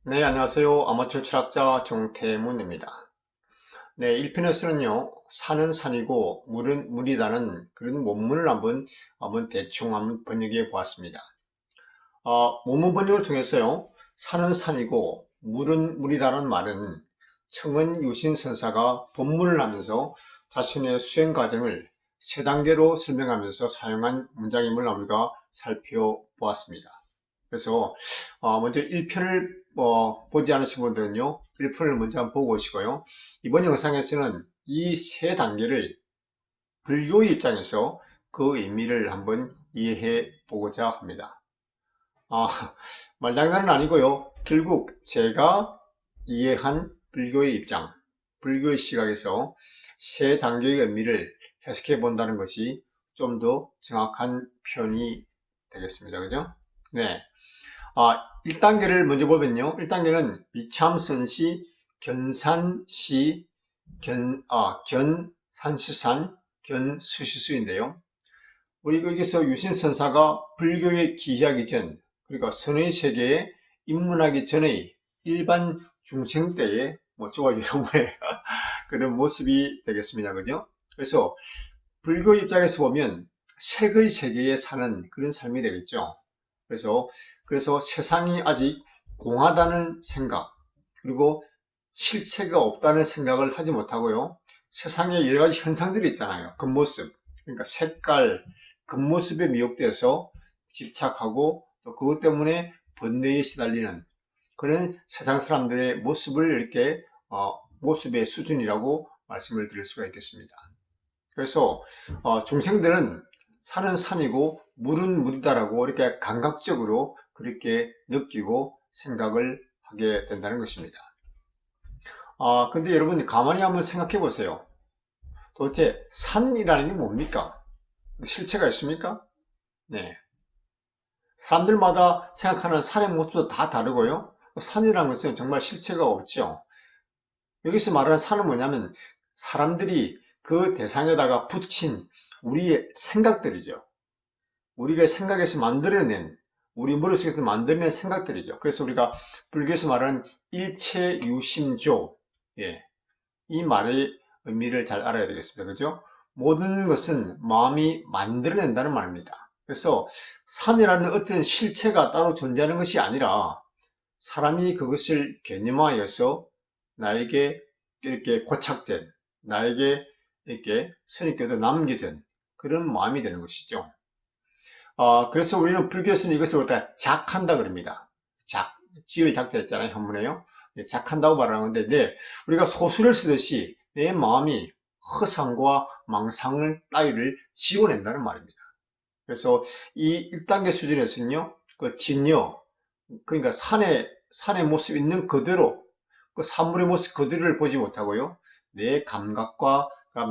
네, 안녕하세요. 아마추어 철학자 정태문입니다. 네, 1편에서는요, 산은 산이고 물은 물이라는 그런 원문을 한번 대충 한번 번역해 보았습니다. 원문 번역을 통해서요, 산은 산이고 물은 물이라는 말은 청은 유신 선사가 본문을 하면서 자신의 수행 과정을 세 단계로 설명하면서 사용한 문장임을 우리가 살펴보았습니다. 그래서 먼저 1편을 보지 않으신 분들은요, 1편을 먼저 한번 보고 오시고요. 이번 영상에서는 이 세 단계를 불교의 입장에서 그 의미를 한번 이해해 보고자 합니다. 아, 말장난은 아니고요. 결국 제가 이해한 불교의 입장, 불교의 시각에서 세 단계의 의미를 해석해 본다는 것이 좀 더 정확한 표현이 되겠습니다. 그죠? 네. 1단계를 먼저 보면요. 1단계는 미참선시, 견산시, 견산시산, 견수시수인데요. 우리 여기서 유신선사가 불교에 기시하기 전, 그러니까 선의 세계에 입문하기 전의 일반 중생 때의 저와 여러분의 그런 모습이 되겠습니다. 그죠? 그래서 불교 입장에서 보면 색의 세계에 사는 그런 삶이 되겠죠. 그래서 세상이 아직 공하다는 생각, 그리고 실체가 없다는 생각을 하지 못하고요. 세상에 여러 가지 현상들이 있잖아요. 겉모습, 그러니까 색깔, 겉모습에 미혹되어서 집착하고 또 그것 때문에 번뇌에 시달리는 그런 세상 사람들의 모습을 이렇게 모습의 수준이라고 말씀을 드릴 수가 있겠습니다. 그래서 중생들은 산은 산이고 물은 물이다라고 이렇게 감각적으로 그렇게 느끼고 생각을 하게 된다는 것입니다. 근데 여러분 가만히 한번 생각해 보세요. 도대체 산이라는 게 뭡니까? 실체가 있습니까? 네. 사람들마다 생각하는 산의 모습도 다 다르고요. 산이라는 것은 정말 실체가 없죠. 여기서 말하는 산은 뭐냐면 사람들이 그 대상에다가 붙인 우리의 생각들이죠. 우리가 생각해서 만들어낸, 우리 머릿속에서 만들어낸 생각들이죠. 그래서 우리가 불교에서 말하는 일체유심조, 예, 이 말의 의미를 잘 알아야 되겠습니다. 그죠? 모든 것은 마음이 만들어낸다는 말입니다. 그래서 산이라는 어떤 실체가 따로 존재하는 것이 아니라 사람이 그것을 개념화해서 나에게 이렇게 고착된, 나에게 이렇게 선입견도 남겨진 그런 마음이 되는 것이죠. 그래서 우리는 불교에서는 이것을 갖다 작한다 그럽니다. 지을 작자 있잖아요. 한문에요. 작한다고 말하는데, 네, 우리가 소설을 쓰듯이 내 마음이 허상과 망상을 따위를 지워낸다는 말입니다. 그래서 이 1단계 수준에서는요, 그 진여, 그러니까 산의 모습 있는 그대로, 그 사물의 모습 그대로를 보지 못하고요, 내 감각과,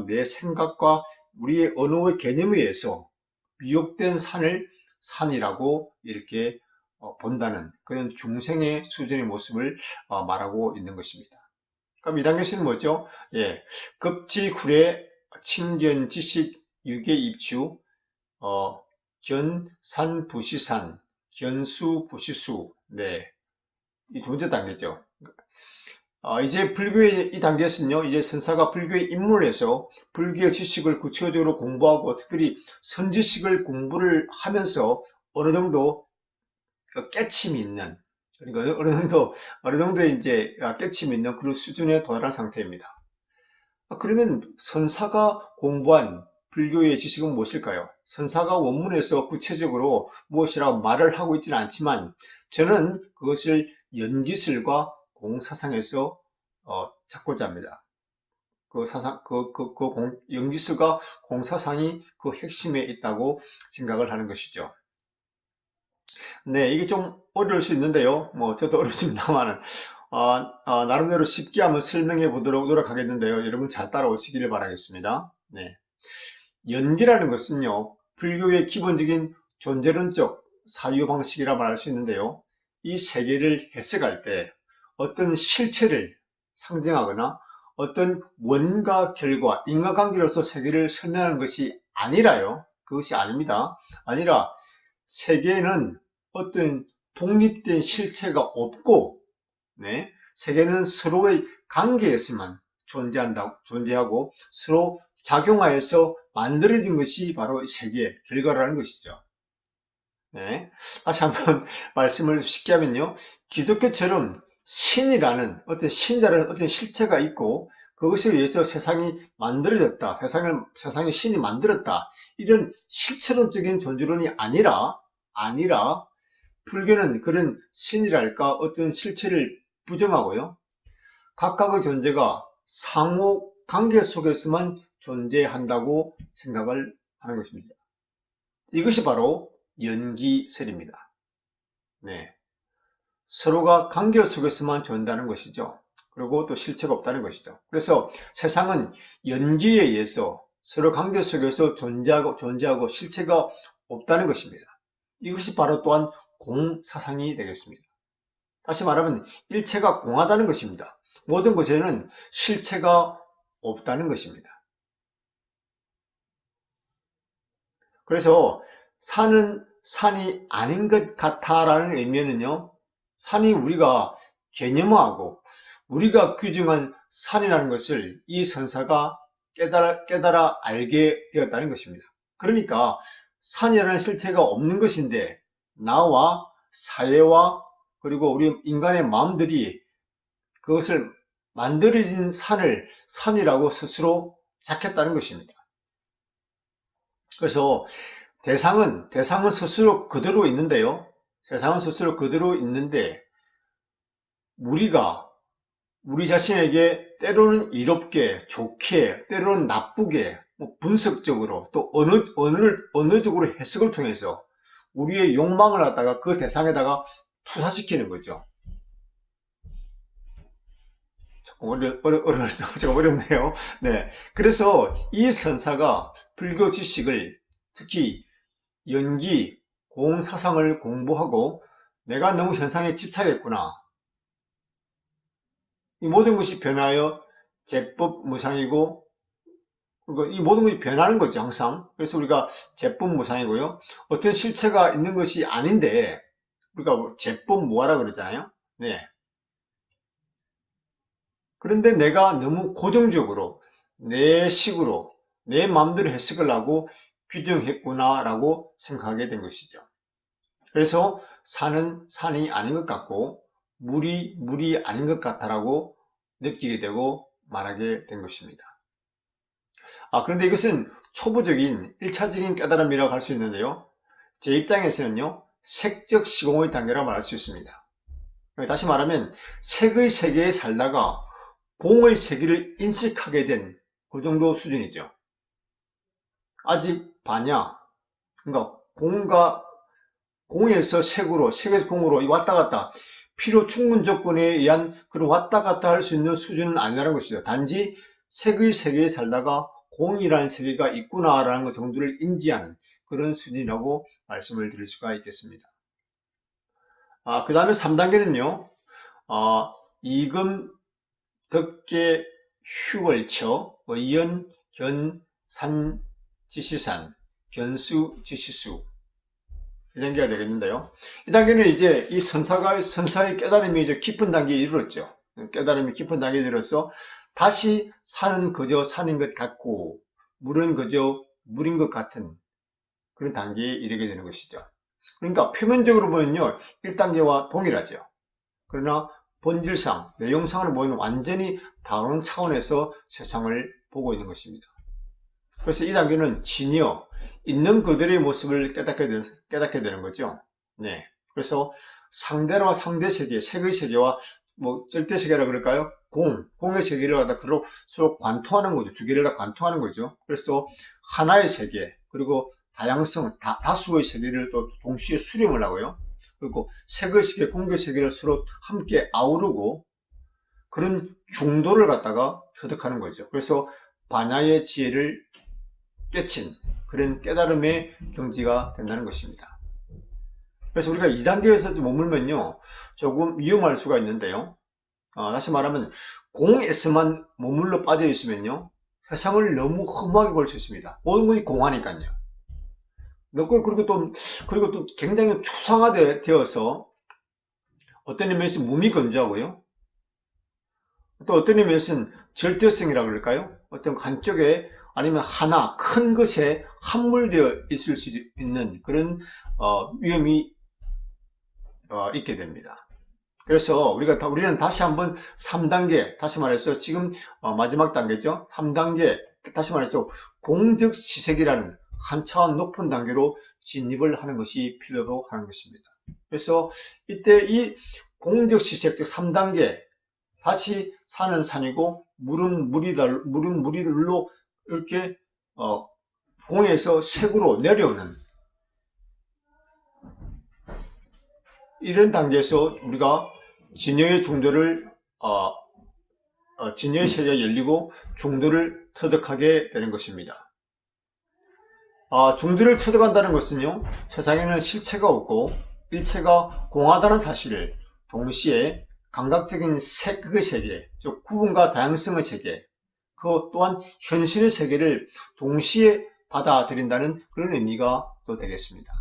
내 생각과 우리의 언어의 개념에 의해서 미혹된 산을 산이라고 이렇게 본다는 그런 중생의 수준의 모습을 말하고 있는 것입니다. 그럼 이 단계에서는 뭐죠? 예, 급지, 후래, 친견, 지식, 유계, 입추, 견, 산, 부시산, 견수, 부시수, 네, 이 두 번째 단계죠. 이제 불교의 이 단계에서는요, 이제 선사가 불교에 입문을 해서 불교의 지식을 구체적으로 공부하고 특별히 선지식을 공부를 하면서 어느 정도 그 깨침이 있는, 그러니까 어느 정도 이제 깨침이 있는 그런 수준에 도달한 상태입니다. 그러면 선사가 공부한 불교의 지식은 무엇일까요? 선사가 원문에서 구체적으로 무엇이라고 말을 하고 있지는 않지만 저는 그것을 연기술과 공사상에서 찾고자 합니다. 그 사상, 연기술과 공사상이 그 핵심에 있다고 생각을 하는 것이죠. 네, 이게 좀 어려울 수 있는데요. 저도 어렵습니다만은, 나름대로 쉽게 한번 설명해 보도록 노력하겠는데요. 여러분 잘 따라오시기를 바라겠습니다. 네. 연기라는 것은요, 불교의 기본적인 존재론적 사유방식이라 말할 수 있는데요. 이 세계를 해석할 때 어떤 실체를 상징하거나 어떤 원과 결과, 인과관계로서 세계를 설명하는 것이 아니라요. 그것이 아닙니다. 아니라 세계에는 어떤 독립된 실체가 없고 네. 세계는 서로의 관계에서만 존재하고 서로 작용하여서 만들어진 것이 바로 세계의 결과라는 것이죠. 네. 다시 한번 말씀을 쉽게 하면요. 기독교처럼 신이라는 어떤 실체가 있고 그것에 의해서 세상이 만들어졌다. 세상이 신이 만들었다. 이런 실체론적인 존재론이 아니라 불교는 그런 신이랄까 어떤 실체를 부정하고요. 각각의 존재가 상호 관계 속에서만 존재한다고 생각을 하는 것입니다. 이것이 바로 연기설입니다. 네. 서로가 관계 속에서만 존재하는 것이죠. 그리고 또 실체가 없다는 것이죠. 그래서 세상은 연기에 의해서 서로 관계 속에서 존재하고 실체가 없다는 것입니다. 이것이 바로 또한 공사상이 되겠습니다. 다시 말하면 일체가 공하다는 것입니다. 모든 것에는 실체가 없다는 것입니다. 그래서 산은 산이 아닌 것 같아라는 의미는요, 산이 우리가 개념화하고 우리가 규정한 산이라는 것을 이 선사가 깨달아 알게 되었다는 것입니다. 그러니까 산이라는 실체가 없는 것인데 나와 사회와 그리고 우리 인간의 마음들이 그것을 만들어진 산을 산이라고 스스로 작했다는 것입니다. 그래서 대상은 스스로 그대로 있는데요. 세상은 스스로 그대로 있는데 우리 자신에게 때로는 이롭게, 좋게, 때로는 나쁘게, 분석적으로 또 어느 쪽으로 해석을 통해서 우리의 욕망을 갖다가 그 대상에다가 투사시키는 거죠. 조금 어렵네요. 네. 그래서 이 선사가 불교 지식을 특히 연기, 공사상을 공부하고 내가 너무 현상에 집착했구나. 이 모든 것이 변하여 제법무상이고 그리고 이 모든 것이 변하는 거죠, 항상. 그래서 우리가 제법무상이고요. 어떤 실체가 있는 것이 아닌데 우리가 제법무하라 그러잖아요. 네. 그런데 내가 너무 고정적으로 내 식으로 내 마음대로 해석을 하고 규정했구나 라고 생각하게 된 것이죠. 그래서 산은 산이 아닌 것 같고 물이 아닌 것 같다라고 느끼게 되고 말하게 된 것입니다. 그런데 이것은 초보적인 1차적인 깨달음이라고 할 수 있는데요. 제 입장에서는요, 색적 시공의 단계라고 말할 수 있습니다. 다시 말하면 색의 세계에 살다가 공의 세계를 인식하게 된 그 정도 수준이죠. 아직 반야. 그러니까 공에서 색으로, 색에서 공으로 왔다 갔다 필요 충분 조건에 의한 그런 왔다 갔다 할 수 있는 수준은 아니라는 것이죠. 단지 색의 세계에 살다가 공이라는 세계가 있구나라는 것 정도를 인지하는 그런 수준이라고 말씀을 드릴 수가 있겠습니다. 그 다음에 3단계는요, 이금, 덕계, 휴월처, 의연, 견, 산, 지시산, 견수, 지시수. 이 단계가 되겠는데요. 이 단계는 이제 이 선사의 깨달음이 이제 깊은 단계에 이르렀죠. 깨달음이 깊은 단계에 이르러서 다시 산은 그저 산인 것 같고 물은 그저 물인 것 같은 그런 단계에 이르게 되는 것이죠. 그러니까 표면적으로 보면요 1단계와 동일하죠. 그러나 본질상 내용상으로 보면 완전히 다른 차원에서 세상을 보고 있는 것입니다. 그래서 이 단계는 진여 있는 그들의 모습을 깨닫게 되는 거죠. 네. 그래서 상대와 상대 세계, 색의 세계와 절대 세계라 그럴까요? 공의 세계를 갖다 서로 관통하는 거죠. 두 개를 다 관통하는 거죠. 그래서 하나의 세계, 그리고 다양성, 다수의 세계를 또 동시에 수렴을 하고요. 그리고 색의 세계, 공의 세계를 서로 함께 아우르고 그런 중도를 갖다가 터득하는 거죠. 그래서 반야의 지혜를 깨친 그런 깨달음의 경지가 된다는 것입니다. 그래서 우리가 2단계에서 머물면요 조금 위험할 수가 있는데요. 다시 말하면 공에서만 머물러 빠져 있으면요 세상을 너무 허무하게 볼 수 있습니다. 모든 것이 공하니까요. 그리고 또 굉장히 추상화되어서 어떤 의미에서 무미건조하고요. 또 어떤 의미에서는 절대성이라고 그럴까요? 어떤 한쪽에 아니면 하나 큰 것에 함몰되어 있을 수 있는 그런 위험이 있게 됩니다. 그래서 우리는 다시 한번 3단계, 다시 말해서 지금 마지막 단계죠. 3단계, 다시 말해서 공적 시색이라는 한 차원 높은 단계로 진입을 하는 것이 필요로 하는 것입니다. 그래서 이때 이 공적 시색, 즉 3단계, 다시 산은 산이고 물은 물이로 이렇게 공에서 색으로 내려오는 이런 단계에서 우리가 진여의 중도를 진여의 세계가 열리고 중도를 터득하게 되는 것입니다. 중도를 터득한다는 것은요, 세상에는 실체가 없고 일체가 공하다는 사실을 동시에 감각적인 그 세계, 즉 구분과 다양성의 세계, 그 또한 현실의 세계를 동시에 받아들인다는 그런 의미가 또 되겠습니다.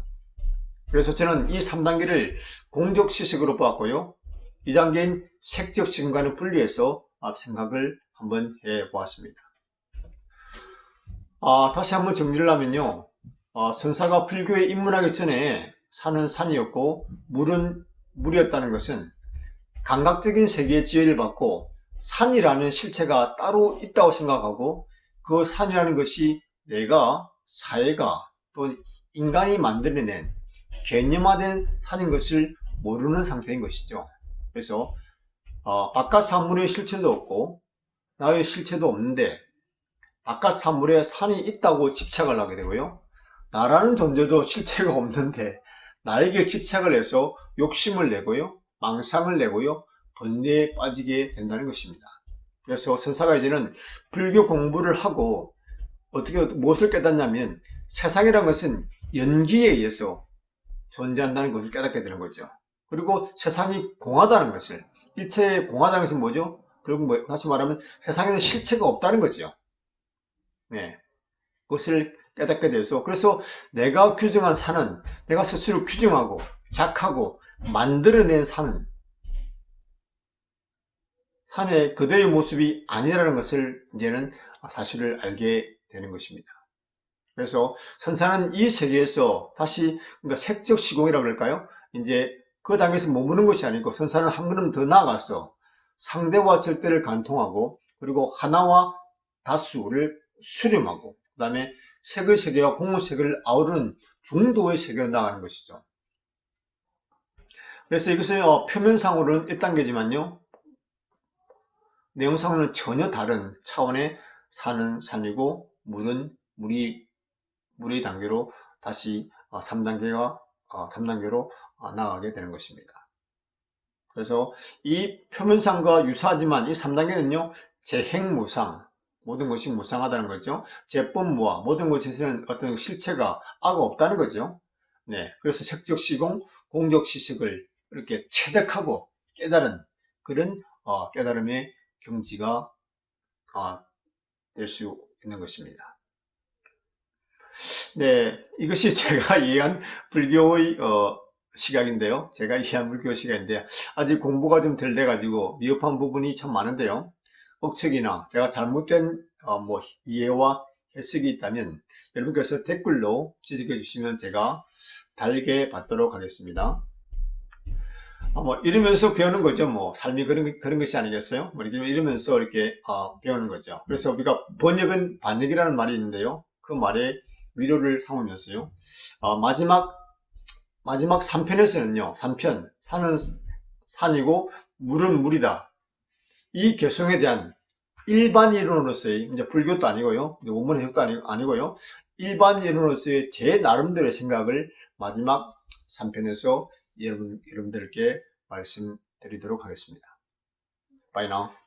그래서 저는 이 3단계를 공적 시색으로 보았고요. 2단계인 색적 시공간을 분리해서 생각을 한번 해보았습니다. 다시 한번 정리를 하면요. 선사가 불교에 입문하기 전에 산은 산이었고 물은 물이었다는 것은 감각적인 세계의 지혜를 받고 산이라는 실체가 따로 있다고 생각하고 그 산이라는 것이 내가, 사회가, 또 인간이 만들어낸 개념화된 산인 것을 모르는 상태인 것이죠. 그래서 바깥 사물의 실체도 없고 나의 실체도 없는데 바깥 사물에 산이 있다고 집착을 하게 되고요. 나라는 존재도 실체가 없는데 나에게 집착을 해서 욕심을 내고요. 망상을 내고요. 번뇌에 빠지게 된다는 것입니다. 그래서 선사가 이제는 불교 공부를 하고 무엇을 깨닫냐면 세상이라는 것은 연기에 의해서 존재한다는 것을 깨닫게 되는 거죠. 그리고 세상이 공하다는 것을, 일체의 공하다는 것은 뭐죠? 그리고 다시 말하면 세상에는 실체가 없다는 거죠. 네. 그것을 깨닫게 되어서, 그래서 내가 규정한 산은 내가 스스로 규정하고 작하고 만들어낸 산의 그대의 모습이 아니라는 것을 이제는 사실을 알게 되는 것입니다. 그래서 선사는 이 세계에서 다시, 그러니까 색적 시공이라고 그럴까요? 이제 그 단계에서 머무는 것이 아니고 선사는 한 걸음 더 나아가서 상대와 절대를 관통하고 그리고 하나와 다수를 수렴하고 그 다음에 색의 세계와 공의 세계를 아우르는 중도의 세계로 나가는 것이죠. 그래서 이것은 표면상으로는 1단계지만요. 내용상으로는 전혀 다른 차원의 산은 산이고 물은 물의 단계로 다시 3단계로 나아가게 되는 것입니다. 그래서 이 표면상과 유사하지만 이 3단계는요, 재행무상, 모든 것이 무상하다는 거죠. 재법무화, 모든 것에서는 어떤 실체가 없다는 거죠. 네, 그래서 색적 시공, 공적 시식을 이렇게 체득하고 깨달은 그런 깨달음의 경지가 될 수 있는 것입니다. 네, 이것이 제가 이해한 불교의 시각인데요. 제가 이해한 불교 시각인데 아직 공부가 좀 덜 돼가지고 미흡한 부분이 참 많은데요. 억측이나 제가 잘못된 이해와 해석이 있다면 여러분께서 댓글로 지적해 주시면 제가 달게 받도록 하겠습니다. 이러면서 배우는 거죠. 삶이 그런 것이 아니겠어요? 이러면서 이렇게 배우는 거죠. 그래서 우리가 번역은 반역이라는 말이 있는데요. 그 말에 위로를 삼으면서요. 마지막 3편에서는요. 3편, 산은 산이고 물은 물이다. 이 개성에 대한 일반 이론으로서의, 이제 불교도 아니고요. 원문 해석도 아니고요. 일반 이론으로서의 제 나름대로의 생각을 마지막 3편에서 여러분들께 말씀드리도록 하겠습니다. Bye now.